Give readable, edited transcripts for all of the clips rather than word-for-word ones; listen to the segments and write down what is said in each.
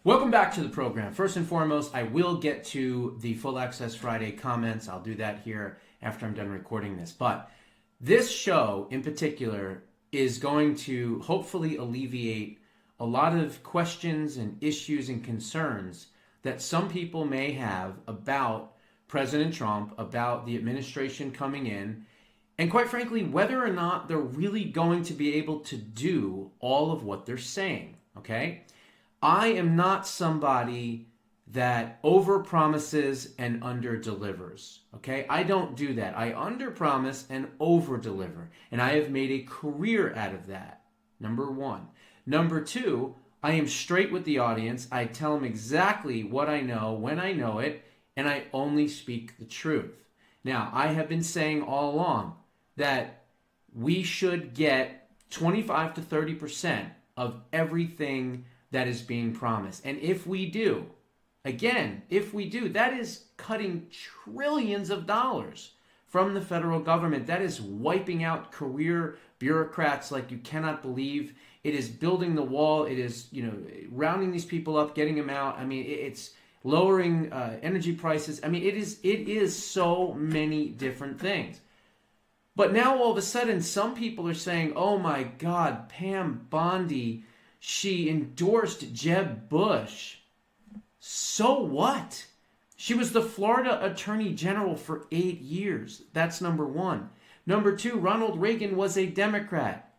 Welcome back to the program. First and foremost, I will get to the Full Access Friday comments. I'll do that here after I'm done recording this. But this show in particular is going to hopefully alleviate a lot of questions and issues and concerns that some people may have about President Trump, about the administration coming in, and quite frankly, whether or not they're really going to be able to do all of what they're saying, okay? I am not somebody that overpromises and underdelivers, okay? I don't do that. I underpromise and overdeliver, and I have made a career out of that, number one. Number two, I am straight with the audience. I tell them exactly what I know, when I know it, and I only speak the truth. Now, I have been saying all along that we should get 25 to 30% of everything that is being promised. And if we do, again, if we do, that is cutting trillions of dollars from the federal government. That is wiping out career bureaucrats like you cannot believe. It is building the wall. It is, rounding these people up, getting them out. I mean, it's lowering energy prices. I mean, it is so many different things. But now all of a sudden, some people are saying, oh my God, Pam Bondi, she endorsed Jeb Bush. So what? She was the Florida Attorney General for 8 years. That's number one. Number two, Ronald Reagan was a Democrat.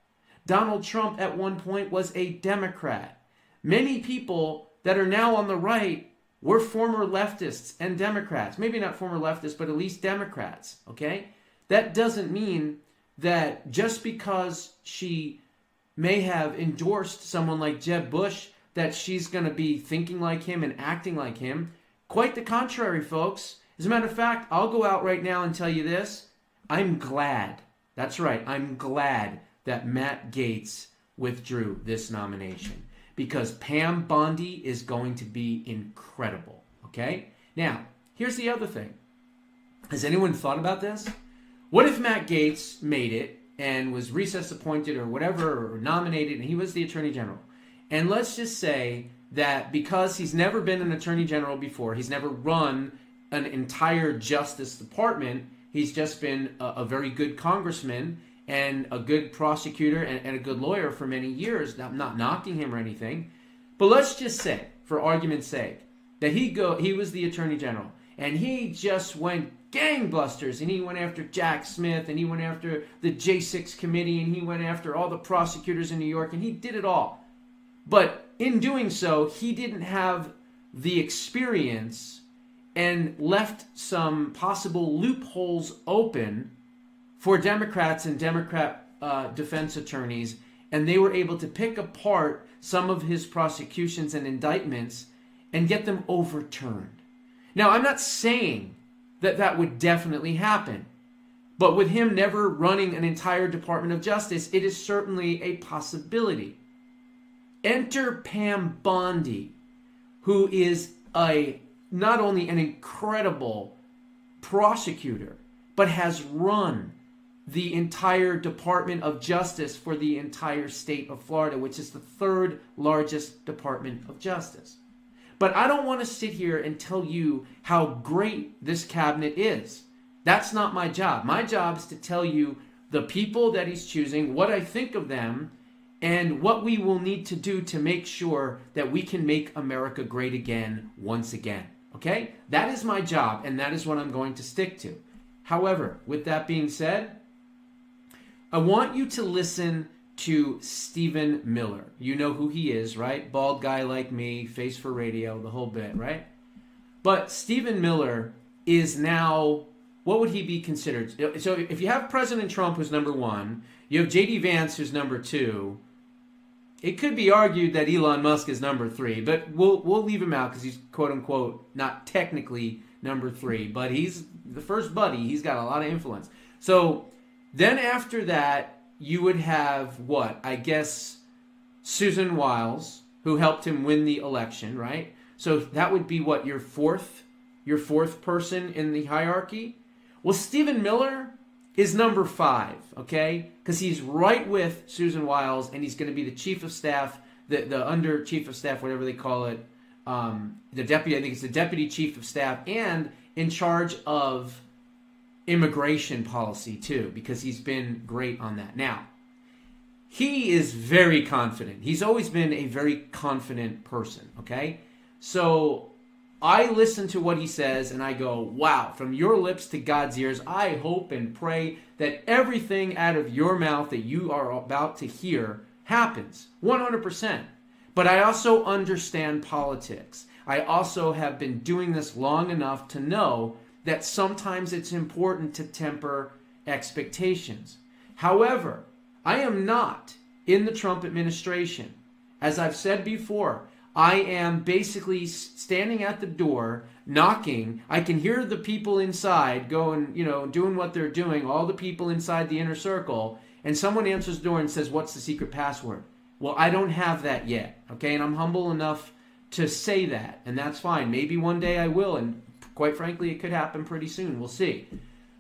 Donald Trump at one point was a Democrat. Many people that are now on the right were former leftists and Democrats. Maybe not former leftists, but at least Democrats, okay? That doesn't mean that just because she may have endorsed someone like Jeb Bush that she's going to be thinking like him and acting like him. Quite the contrary, folks. As a matter of fact, I'll go out right now and tell you this. I'm glad, that's right, I'm glad that Matt Gaetz withdrew this nomination because Pam Bondi is going to be incredible, okay? Now, here's the other thing. Has anyone thought about this? What if Matt Gaetz made it and was recess appointed or whatever, or nominated, and he was the Attorney General? And let's just say that because he's never been an Attorney General before, he's never run an entire Justice Department, he's just been a very good congressman and a good prosecutor and a good lawyer for many years. I'm not knocking him or anything, but let's just say, for argument's sake, that he was the Attorney General, and he just went gangbusters, and he went after Jack Smith, and he went after the J6 committee, and he went after all the prosecutors in New York, and he did it all. But in doing so, he didn't have the experience and left some possible loopholes open for Democrats and Democrat defense attorneys, and they were able to pick apart some of his prosecutions and indictments and get them overturned. Now, I'm not saying that would definitely happen, but with him never running an entire Department of Justice, it is certainly a possibility. Enter Pam Bondi, who is not only an incredible prosecutor, but has run the entire Department of Justice for the entire state of Florida, which is the third largest Department of Justice. But I don't want to sit here and tell you how great this cabinet is. That's not my job. My job is to tell you the people that he's choosing, what I think of them, and what we will need to do to make sure that we can make America great again once again. Okay? That is my job, and that is what I'm going to stick to. However, with that being said, I want you to listen to Stephen Miller. You know who he is, right? Bald guy like me, face for radio, the whole bit, right? But Stephen Miller is now, what would he be considered? So if you have President Trump, who's number one, you have J.D. Vance, who's number two, it could be argued that Elon Musk is number three, but we'll leave him out because he's quote-unquote not technically number three, but he's the first buddy. He's got a lot of influence. So then after that, you would have what? I guess Susan Wiles, who helped him win the election, right? So that would be what, your fourth person in the hierarchy? Well, Stephen Miller is number 5, okay? Because he's right with Susan Wiles, and he's going to be the chief of staff, the under chief of staff, whatever they call it, the deputy, I think it's the deputy chief of staff, and in charge of immigration policy too, because he's been great on that. Now, he is very confident. He's always been a very confident person, okay? So I listen to what he says and I go, wow, from your lips to God's ears, I hope and pray that everything out of your mouth that you are about to hear happens 100%. But I also understand politics. I also have been doing this long enough to know that sometimes it's important to temper expectations. However, I am not in the Trump administration. As I've said before, I am basically standing at the door, knocking. I can hear the people inside going, doing what they're doing, all the people inside the inner circle, and someone answers the door and says, "What's the secret password?" Well, I don't have that yet, okay? And I'm humble enough to say that, and that's fine. Maybe one day I will, and quite frankly, it could happen pretty soon. We'll see.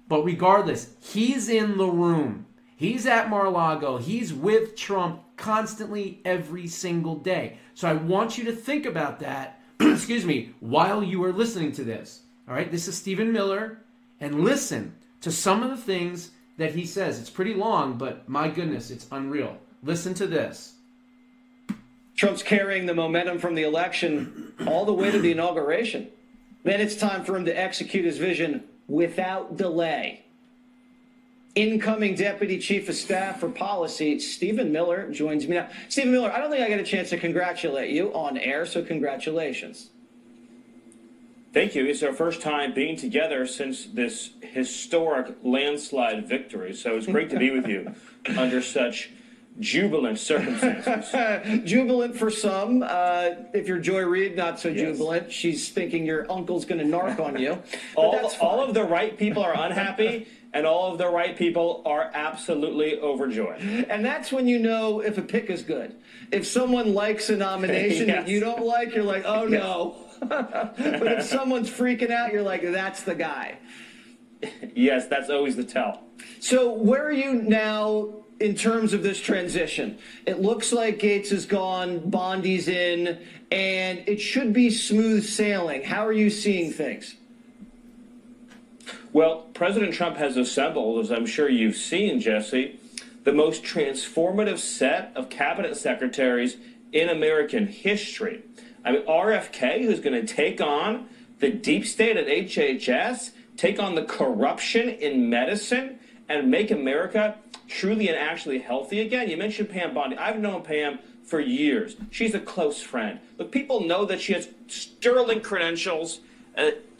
But regardless, he's in the room. He's at Mar-a-Lago. He's with Trump constantly every single day. So I want you to think about that, excuse me, while you are listening to this. All right, this is Stephen Miller, and listen to some of the things that he says. It's pretty long, but my goodness, it's unreal. Listen to this. Trump's carrying the momentum from the election all the way to the inauguration. Then it's time for him to execute his vision without delay. Incoming Deputy Chief of Staff for Policy, Stephen Miller, joins me now. Stephen Miller, I don't think I get a chance to congratulate you on air, so congratulations. Thank you. It's our first time being together since this historic landslide victory, so it's great to be with you under such jubilant circumstances. Jubilant for some. If you're Joy Reid, not so jubilant. She's thinking your uncle's going to narc on you. All of the right people are unhappy, and all of the right people are absolutely overjoyed. And that's when you know if a pick is good. If someone likes a nomination that you don't like, you're like, oh no. But if someone's freaking out, you're like, that's the guy. Yes, that's always the tell. So where are you now in terms of this transition? It looks like Gaetz is gone, Bondi's in, and it should be smooth sailing. How are you seeing things? Well, President Trump has assembled, as I'm sure you've seen, Jesse, the most transformative set of cabinet secretaries in American history. I mean, RFK, who's going to take on the deep state at HHS, take on the corruption in medicine, and make America truly and actually healthy again. You mentioned Pam Bondi. I've known Pam for years. She's a close friend. But people know that she has sterling credentials,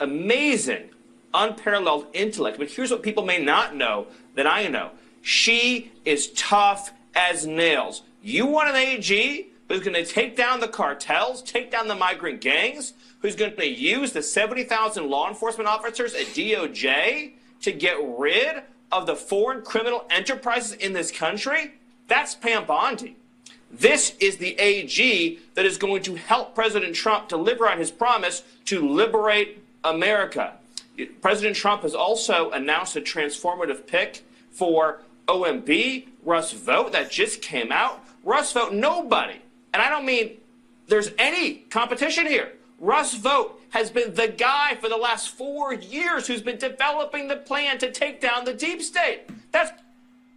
amazing, unparalleled intellect. But here's what people may not know that I know. She is tough as nails. You want an AG who's going to take down the cartels, take down the migrant gangs, who's going to use the 70,000 law enforcement officers at DOJ to get rid of the foreign criminal enterprises in this country? That's Pam Bondi. This is the AG that is going to help President Trump deliver on his promise to liberate America. President Trump has also announced a transformative pick for OMB, Russ Vought, that just came out. Russ Vought, nobody, and I don't mean there's any competition here. Russ Vought has been the guy for the last 4 years who's been developing the plan to take down the deep state. That's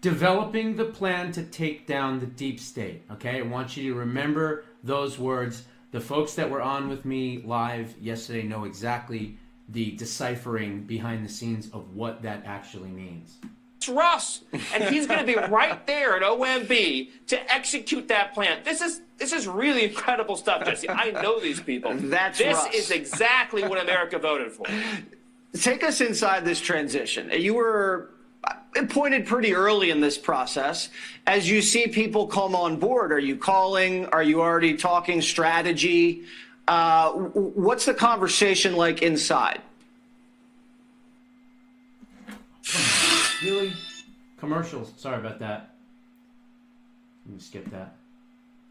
developing the plan to take down the deep state. Okay, I want you to remember those words. The folks that were on with me live yesterday know exactly the deciphering behind the scenes of what that actually means. It's Russ, and he's going to be right there at OMB to execute that plan. This is really incredible stuff, Jesse. I know these people. This is exactly what America voted for. Take us inside this transition. You were appointed pretty early in this process. As you see people come on board, are you calling? Are you already talking strategy? What's the conversation like inside? Really? Commercials. Sorry about that. Let me skip that.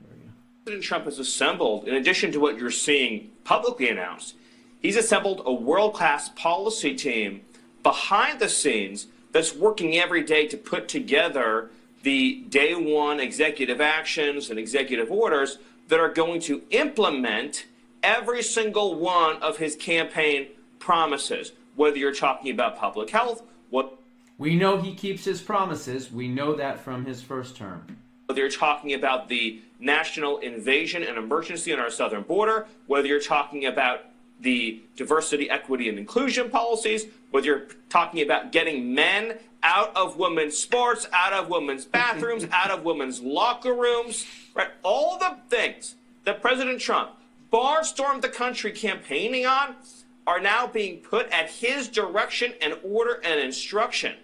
There we go. President Trump has assembled, in addition to what you're seeing publicly announced, he's assembled a world-class policy team behind the scenes that's working every day to put together the day one executive actions and executive orders that are going to implement every single one of his campaign promises, whether you're talking about public health, we know he keeps his promises. We know that from his first term. whether you're talking about the national invasion and emergency on our southern border, whether you're talking about the diversity, equity, and inclusion policies, whether you're talking about getting men out of women's sports, out of women's bathrooms, out of women's locker rooms, right? All the things that President Trump barnstormed the country campaigning on are now being put at his direction and order and instruction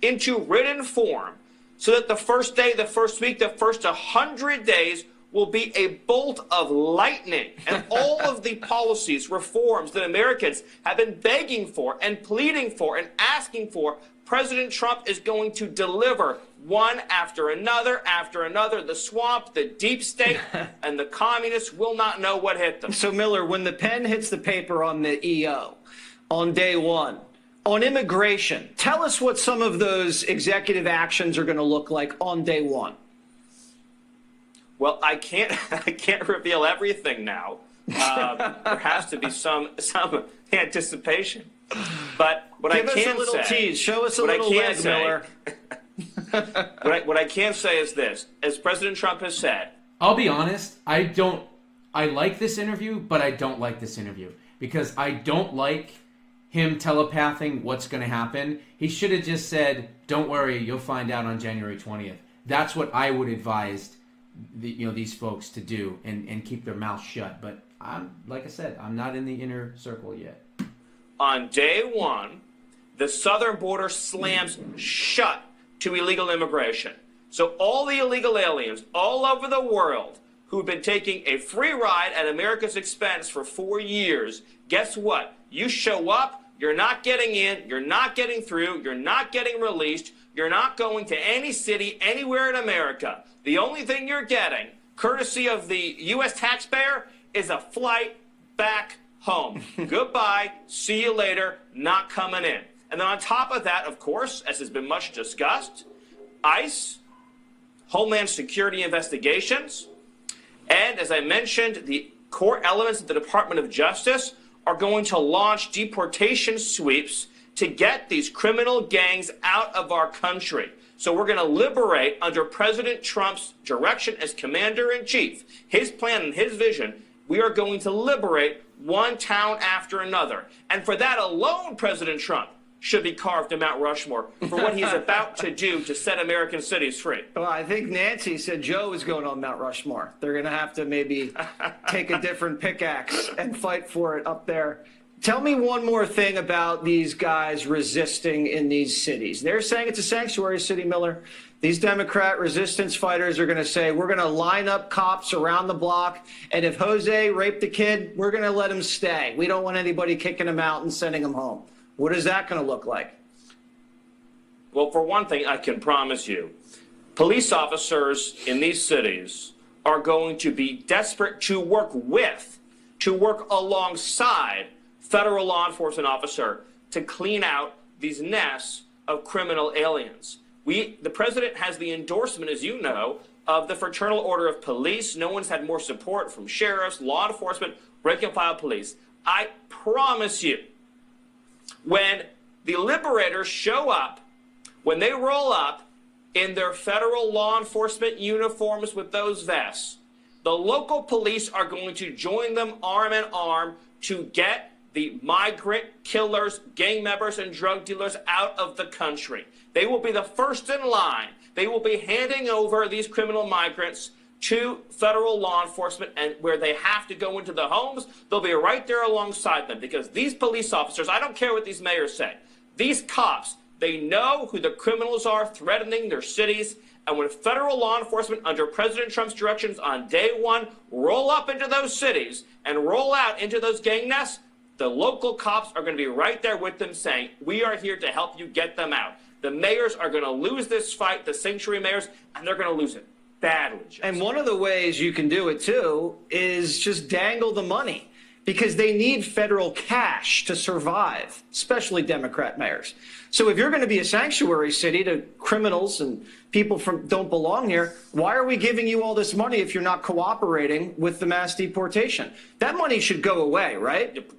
into written form, so that the first day, the first week, the first 100 days will be a bolt of lightning. And all of the policies, reforms that Americans have been begging for and pleading for and asking for, President Trump is going to deliver one after another, after another. The swamp, the deep state, and the communists will not know what hit them. So, Miller, when the pen hits the paper on the EO on day one, on immigration, tell us what some of those executive actions are going to look like on day one. Well, I can't reveal everything now. There has to be some anticipation. But what Give I can say, us a little tease. Show us a little leg, Miller. What I can say is this: as President Trump has said, I'll be honest. I like this interview, but I don't like this interview because I don't like him telepathing what's going to happen. He should have just said, "Don't worry, you'll find out on January 20th." That's what I would advise these folks to do and keep their mouths shut. But like I said, I'm not in the inner circle yet. On day one, the southern border slams shut to illegal immigration. So all the illegal aliens all over the world who've been taking a free ride at America's expense for 4 years, guess what? You show up, you're not getting in, you're not getting through, you're not getting released, you're not going to any city anywhere in America. The only thing you're getting, courtesy of the U.S. taxpayer, is a flight back home. Goodbye, see you later, not coming in. And then on top of that, of course, as has been much discussed, ICE, Homeland Security investigations, and as I mentioned, the core elements of the Department of Justice are going to launch deportation sweeps to get these criminal gangs out of our country. So we're going to liberate, under President Trump's direction as commander-in-chief, his plan and his vision, we are going to liberate one town after another. And for that alone, President Trump should be carved to Mount Rushmore for what he's about to do to set American cities free. Well, I think Nancy said Joe is going on Mount Rushmore. They're going to have to maybe take a different pickaxe and fight for it up there. Tell me one more thing about these guys resisting in these cities. They're saying it's a sanctuary city, Miller. These Democrat resistance fighters are going to say, we're going to line up cops around the block, and if Jose raped a kid, we're going to let him stay. We don't want anybody kicking him out and sending him home. What is that going to look like? Well, for one thing, I can promise you, police officers in these cities are going to be desperate to work with, to work alongside federal law enforcement officer to clean out these nests of criminal aliens. The president has the endorsement, as you know, of the Fraternal Order of Police. No one's had more support from sheriffs, law enforcement, rank and file police. I promise you, when the liberators show up, when they roll up in their federal law enforcement uniforms with those vests, the local police are going to join them arm in arm to get the migrant killers, gang members, and drug dealers out of the country. They will be the first in line. They will be handing over these criminal migrants to federal law enforcement, and where they have to go into the homes, they'll be right there alongside them, because these police officers, I don't care what these mayors say, these cops, they know who the criminals are threatening their cities. And when federal law enforcement under President Trump's directions on day one roll up into those cities and roll out into those gang nests, the local cops are going to be right there with them saying, we are here to help you get them out. The mayors are going to lose this fight, the sanctuary mayors, and they're going to lose it badly. Jesse. And one of the ways you can do it, too, is just dangle the money. because they need federal cash to survive, especially Democrat mayors. So if you're going to be a sanctuary city to criminals and people from don't belong here, why are we giving you all this money if you're not cooperating with the mass deportation? That money should go away, right?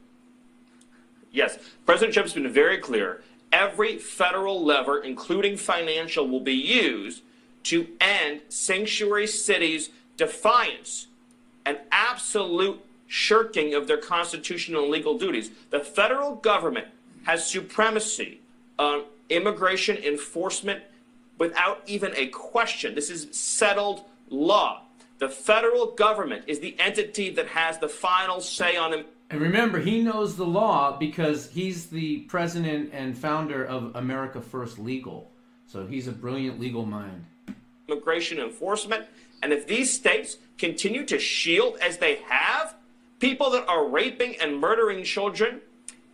Yes, President Trump's been very clear. Every federal lever, including financial, will be used to end sanctuary cities' defiance and absolute shirking of their constitutional and legal duties. The federal government has supremacy on immigration enforcement without even a question. This is settled law. The federal government is the entity that has the final say on them. And remember, he knows the law because he's the president and founder of America First Legal. So he's a brilliant legal mind. Immigration enforcement. And if these states continue to shield, as they have, people that are raping and murdering children,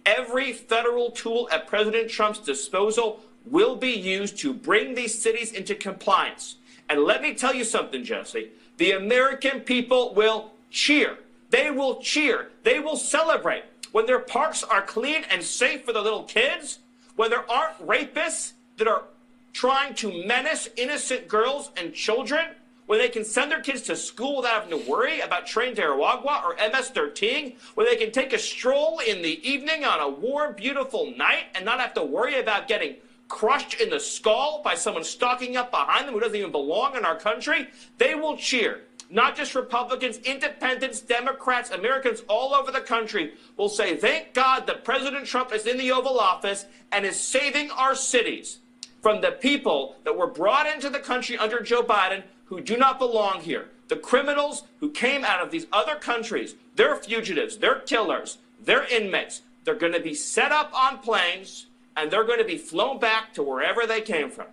every federal tool at President Trump's disposal will be used to bring these cities into compliance. And let me tell you something, Jesse. The American people will cheer. They will cheer. They will celebrate when their parks are clean and safe for the little kids, when there aren't rapists that are trying to menace innocent girls and children, when they can send their kids to school without having to worry about Train to Aragua or MS-13, when they can take a stroll in the evening on a warm, beautiful night and not have to worry about getting crushed in the skull by someone stalking up behind them who doesn't even belong in our country, they will cheer. Not just Republicans, independents, Democrats, Americans all over the country will say, thank God that President Trump is in the Oval Office and is saving our cities from the people that were brought into the country under Joe Biden who do not belong here. The criminals who came out of these other countries, they're fugitives, they're killers, they're inmates. They're going to be set up on planes and they're going to be flown back to wherever they came from.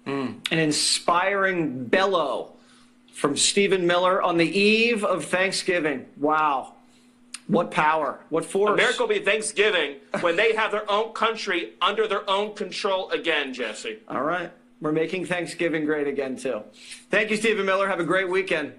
An inspiring bellow from Stephen Miller on the eve of Thanksgiving. Wow. What power, what force. America will be Thanksgiving when they have their own country under their own control again, Jesse. All right. We're making Thanksgiving great again, too. Thank you, Stephen Miller. Have a great weekend.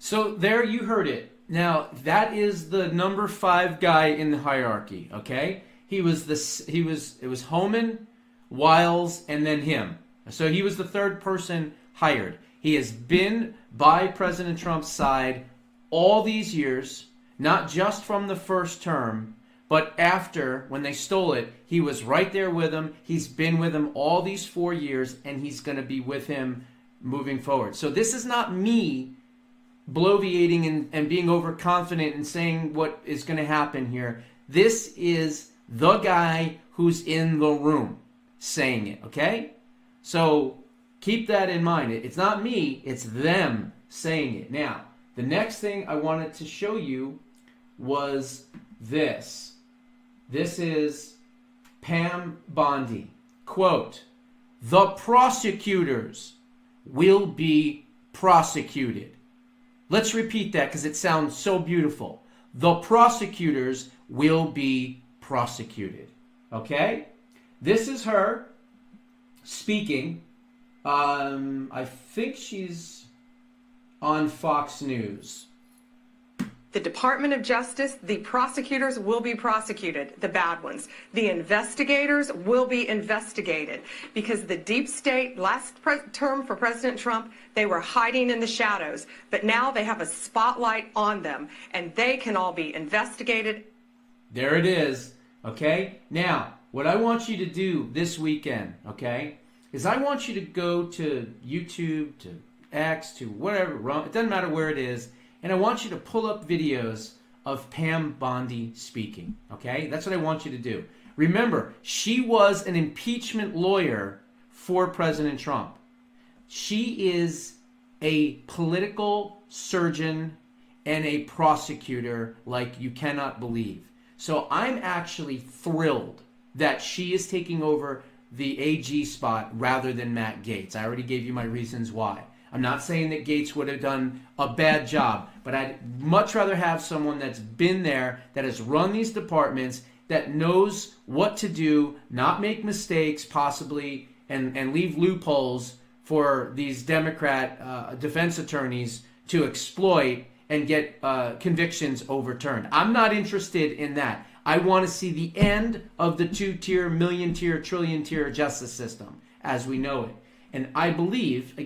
So there you heard it. Now, that is the number 5 guy in the hierarchy, okay? It was Homan, Wiles, and then him. So he was the third person hired. He has been by President Trump's side all these years, not just from the first term, but after, when they stole it, he was right there with him. He's been with him all these 4 years, and he's going to be with him moving forward. So this is not me bloviating and being overconfident and saying what is going to happen here. This is the guy who's in the room saying it, okay? So keep that in mind. It's not me, it's them saying it. Now, the next thing I wanted to show you was this. This is Pam Bondi. Quote, "The prosecutors will be prosecuted." Let's repeat that because it sounds so beautiful. The prosecutors will be prosecuted. Okay? This is her speaking. I think she's on Fox News. The Department of Justice, the prosecutors will be prosecuted, the bad ones. The investigators will be investigated because the deep state, last term for President Trump, they were hiding in the shadows. But now they have a spotlight on them, and they can all be investigated. There it is, okay? Now, what I want you to do this weekend, okay, is I want you to go to YouTube, to X, to whatever, it doesn't matter where it is, and I want you to pull up videos of Pam Bondi speaking, okay? That's what I want you to do. Remember, she was an impeachment lawyer for President Trump. She is a political surgeon and a prosecutor like you cannot believe. So I'm actually thrilled that she is taking over the AG spot rather than Matt Gaetz. I already gave you my reasons why. I'm not saying that Gaetz would have done a bad job, but I'd much rather have someone that's been there, that has run these departments, that knows what to do, not make mistakes possibly, and leave loopholes for these Democrat defense attorneys to exploit and get convictions overturned. I'm not interested in that. I want to see the end of the two-tier, million-tier, trillion-tier justice system as we know it. And I believe,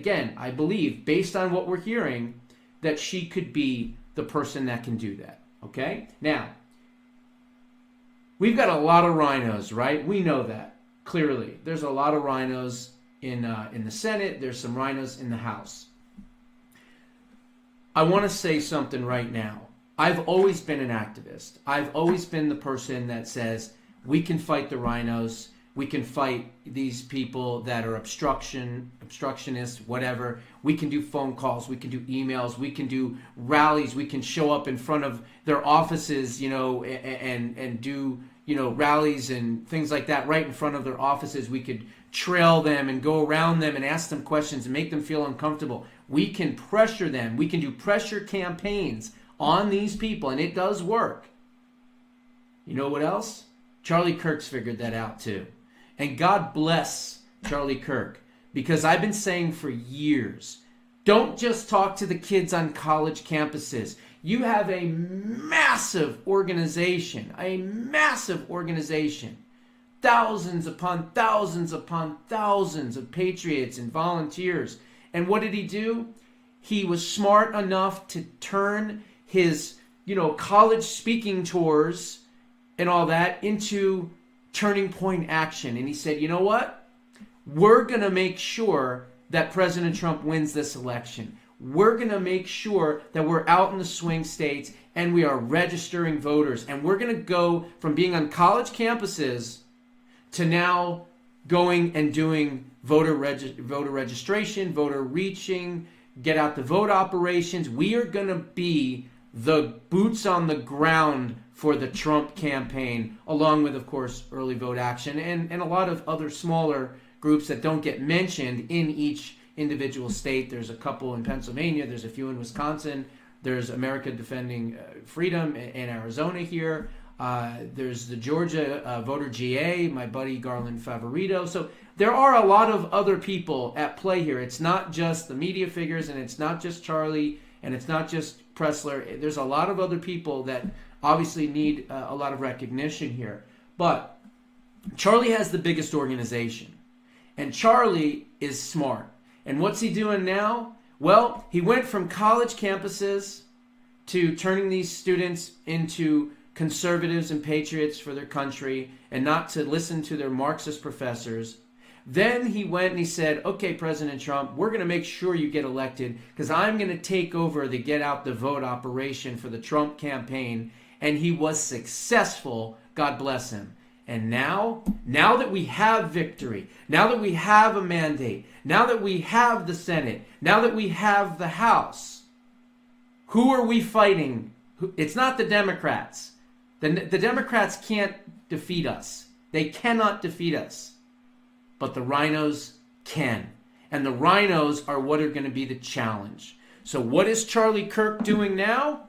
based on what we're hearing, that she could be the person that can do that. Okay? Now, we've got a lot of rhinos, right? We know that, clearly. There's a lot of rhinos in the Senate. There's some rhinos in the House. I want to say something right now. I've always been an activist. I've always been the person that says we can fight the rhinos. We can fight these people that are obstructionists, whatever. We can do phone calls. We can do emails. We can do rallies. We can show up in front of their offices, and do, rallies and things like that right in front of their offices. We could trail them and go around them and ask them questions and make them feel uncomfortable. We can pressure them. We can do pressure campaigns on these people, and it does work. You know what else? Charlie Kirk's figured that out too. And God bless Charlie Kirk, because I've been saying for years, don't just talk to the kids on college campuses. You have a massive organization, thousands upon thousands upon thousands of patriots and volunteers. And what did he do? He was smart enough to turn his, college speaking tours and all that into turning point action. And he said, you know what? We're going to make sure that President Trump wins this election. We're going to make sure that we're out in the swing states and we are registering voters. And we're going to go from being on college campuses to now going and doing voter registration, voter reaching, get out the vote operations. We are going to be the boots on the ground for the Trump campaign, along with, of course, early vote action and a lot of other smaller groups that don't get mentioned in each individual state. There's a couple in Pennsylvania. There's a few in Wisconsin. There's America Defending Freedom in Arizona here. There's the Georgia Voter GA, my buddy Garland Favorito. So there are a lot of other people at play here. It's not just the media figures, and it's not just Charlie, and it's not just Pressler. There's a lot of other people that obviously need a lot of recognition here. But Charlie has the biggest organization, and Charlie is smart. And what's he doing now? Well, he went from college campuses to turning these students into conservatives and patriots for their country and not to listen to their Marxist professors. Then he went and he said, okay, President Trump, we're going to make sure you get elected because I'm going to take over the get out the vote operation for the Trump campaign. And he was successful, God bless him. And now that we have victory, now that we have a mandate, now that we have the Senate, now that we have the House, who are we fighting? It's not the Democrats. The Democrats can't defeat us. They cannot defeat us. But the rhinos can. And the rhinos are what are going to be the challenge. So what is Charlie Kirk doing now?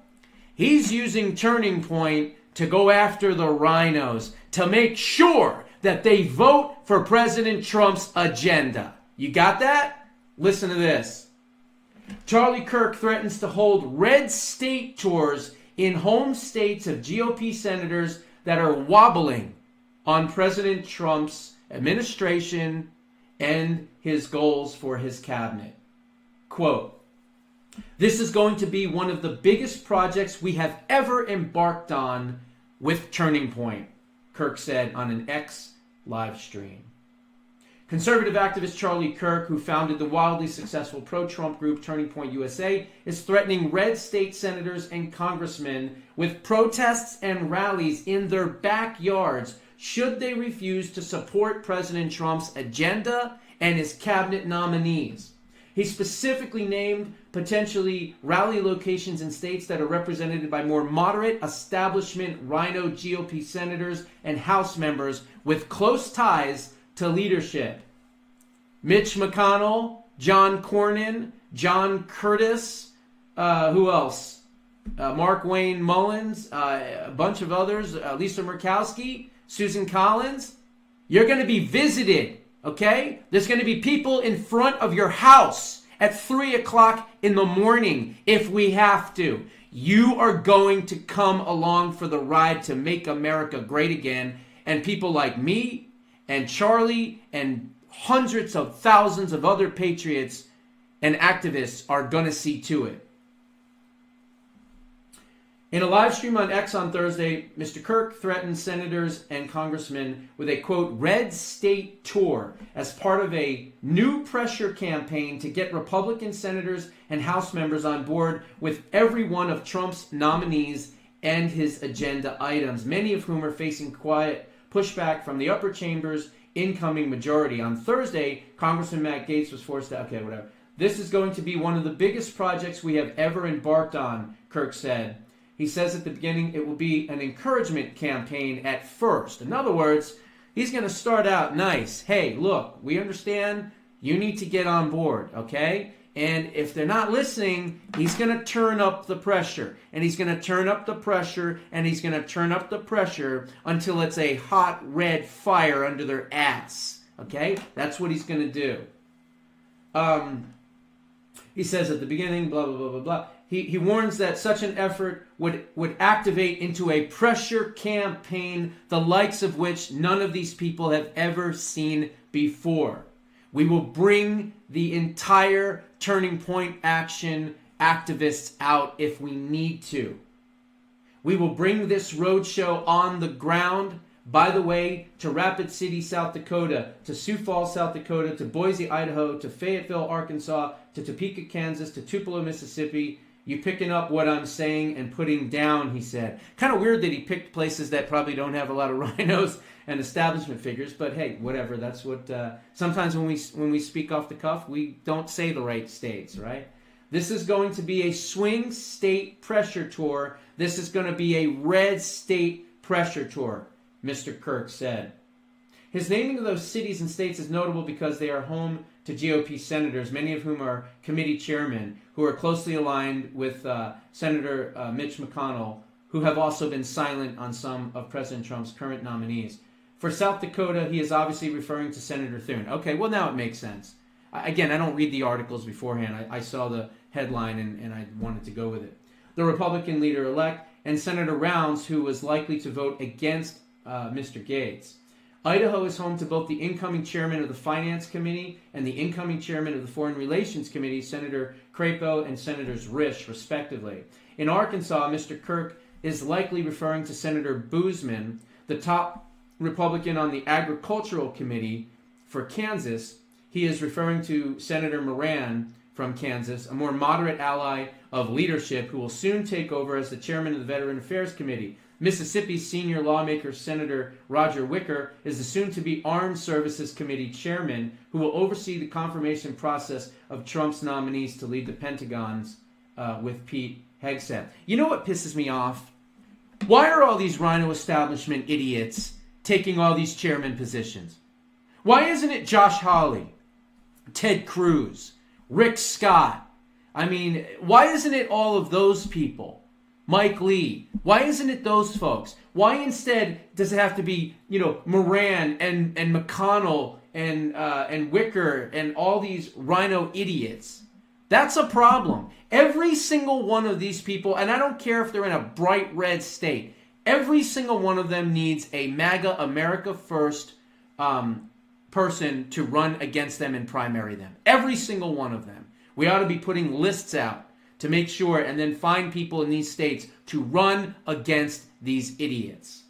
He's using Turning Point to go after the rhinos, to make sure that they vote for President Trump's agenda. You got that? Listen to this. Charlie Kirk threatens to hold red state tours in home states of GOP senators that are wobbling on President Trump's administration and his goals for his cabinet. Quote, "This is going to be one of the biggest projects we have ever embarked on with Turning Point," Kirk said on an X live stream. Conservative activist Charlie Kirk, who founded the wildly successful pro-Trump group Turning Point USA, is threatening red state senators and congressmen with protests and rallies in their backyards should they refuse to support President Trump's agenda and his cabinet nominees. He specifically named potentially rally locations in states that are represented by more moderate establishment rhino GOP senators and House members with close ties to leadership. Mitch McConnell, John Cornyn, John Curtis, who else? Mark Wayne Mullins, a bunch of others, Lisa Murkowski, Susan Collins. You're going to be visited, okay? There's going to be people in front of your house, at 3 o'clock in the morning if we have to. You are going to come along for the ride to make America great again. And people like me and Charlie and hundreds of thousands of other patriots and activists are going to see to it. In a live stream on X on Thursday, Mr. Kirk threatened senators and congressmen with a, quote, red state tour as part of a new pressure campaign to get Republican senators and House members on board with every one of Trump's nominees and his agenda items, many of whom are facing quiet pushback from the upper chamber's incoming majority. On Thursday, Congressman Matt Gaetz was forced to, okay, whatever. This is going to be one of the biggest projects we have ever embarked on, Kirk said. He says at the beginning it will be an encouragement campaign at first. In other words, he's going to start out nice. Hey, look, we understand you need to get on board, okay? And if they're not listening, he's going to turn up the pressure. And he's going to turn up the pressure, and he's going to turn up the pressure until it's a hot red fire under their ass, okay? That's what he's going to do. He says at the beginning, blah, blah, blah, blah, blah. He warns that such an effort would activate into a pressure campaign the likes of which none of these people have ever seen before. We will bring the entire Turning Point Action activists out if we need to. We will bring this roadshow on the ground, by the way, to Rapid City, South Dakota, to Sioux Falls, South Dakota, to Boise, Idaho, to Fayetteville, Arkansas, to Topeka, Kansas, to Tupelo, Mississippi. You picking up what I'm saying and putting down, he said. Kind of weird that he picked places that probably don't have a lot of rhinos and establishment figures, but hey, whatever. That's what, sometimes when we speak off the cuff, we don't say the right states, right? This is going to be a swing state pressure tour. This is going to be a red state pressure tour, Mr. Kirk said. His naming of those cities and states is notable because they are home to GOP senators, many of whom are committee chairmen, who are closely aligned with Senator Mitch McConnell, who have also been silent on some of President Trump's current nominees. For South Dakota, he is obviously referring to Senator Thune. Okay, well, now it makes sense. Again, I don't read the articles beforehand. I saw the headline and I wanted to go with it. The Republican leader-elect and Senator Rounds, who was likely to vote against Mr. Gaetz. Idaho is home to both the incoming chairman of the Finance Committee and the incoming chairman of the Foreign Relations Committee, Senator Crapo and Senators Risch, respectively. In Arkansas, Mr. Kirk is likely referring to Senator Boozman, the top Republican on the Agricultural Committee. For Kansas, he is referring to Senator Moran from Kansas, a more moderate ally of leadership who will soon take over as the chairman of the Veteran Affairs Committee. Mississippi's senior lawmaker, Senator Roger Wicker, is the soon-to-be Armed Services Committee chairman who will oversee the confirmation process of Trump's nominees to lead the Pentagon's with Pete Hegseth. You know what pisses me off? Why are all these rhino establishment idiots taking all these chairman positions? Why isn't it Josh Hawley, Ted Cruz, Rick Scott? I mean, why isn't it all of those people? Mike Lee. Why isn't it those folks? Why instead does it have to be, Moran and McConnell and Wicker and all these rhino idiots? That's a problem. Every single one of these people, and I don't care if they're in a bright red state, every single one of them needs a MAGA America First person to run against them and primary them. Every single one of them. We ought to be putting lists out to make sure and then find people in these states to run against these idiots.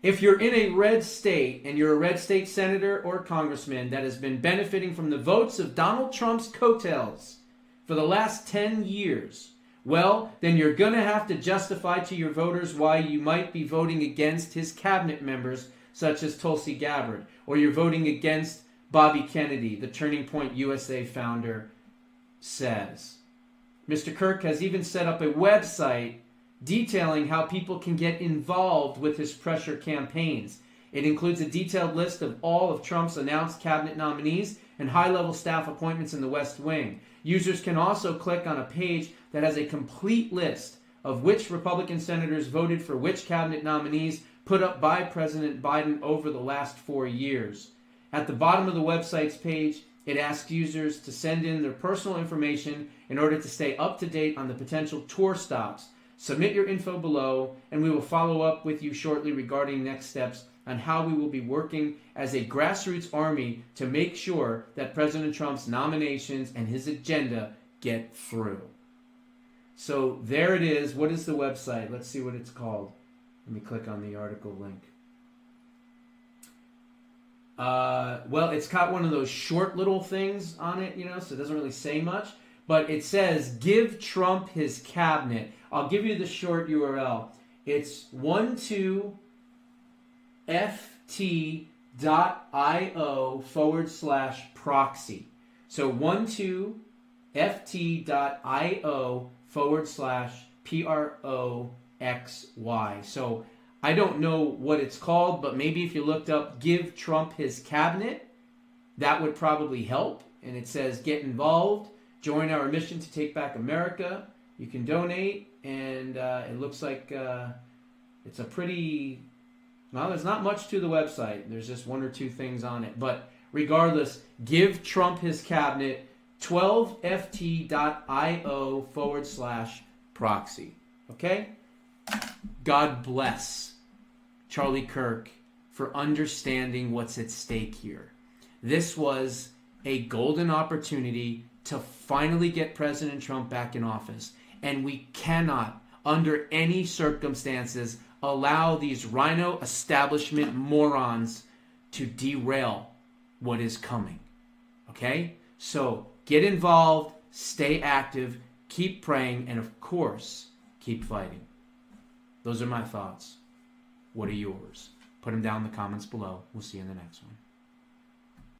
If you're in a red state and you're a red state senator or congressman that has been benefiting from the votes of Donald Trump's coattails for the last 10 years, well, then you're going to have to justify to your voters why you might be voting against his cabinet members, such as Tulsi Gabbard, or you're voting against Bobby Kennedy, the Turning Point USA founder, says. Mr. Kirk has even set up a website detailing how people can get involved with his pressure campaigns. It includes a detailed list of all of Trump's announced cabinet nominees and high-level staff appointments in the West Wing. Users can also click on a page that has a complete list of which Republican senators voted for which cabinet nominees put up by President Biden over the last 4 years. At the bottom of the website's page, It asks users to send in their personal information in order to stay up to date on the potential tour stops. Submit your info below, and we will follow up with you shortly regarding next steps on how we will be working as a grassroots army to make sure that President Trump's nominations and his agenda get through. So there it is. What is the website? Let's see what it's called. Let me click on the article link. Well, it's got one of those short little things on it, so it doesn't really say much. But it says, give Trump his cabinet. I'll give you the short URL. It's 12ft.io/proxy. So 12ft.io/PROXY. So I don't know what it's called, but maybe if you looked up Give Trump His Cabinet, that would probably help. And it says, get involved, join our mission to take back America. You can donate, and it looks like it's a pretty... Well, there's not much to the website. There's just one or two things on it. But regardless, Give Trump His Cabinet, 12ft.io/proxy. Okay? God bless Charlie Kirk for understanding what's at stake here. This was a golden opportunity to finally get President Trump back in office. And we cannot, under any circumstances, allow these rhino establishment morons to derail what is coming. Okay? So get involved, stay active, keep praying, and of course, keep fighting. Those are my thoughts. What are yours? Put them down in the comments below. We'll see you in the next one.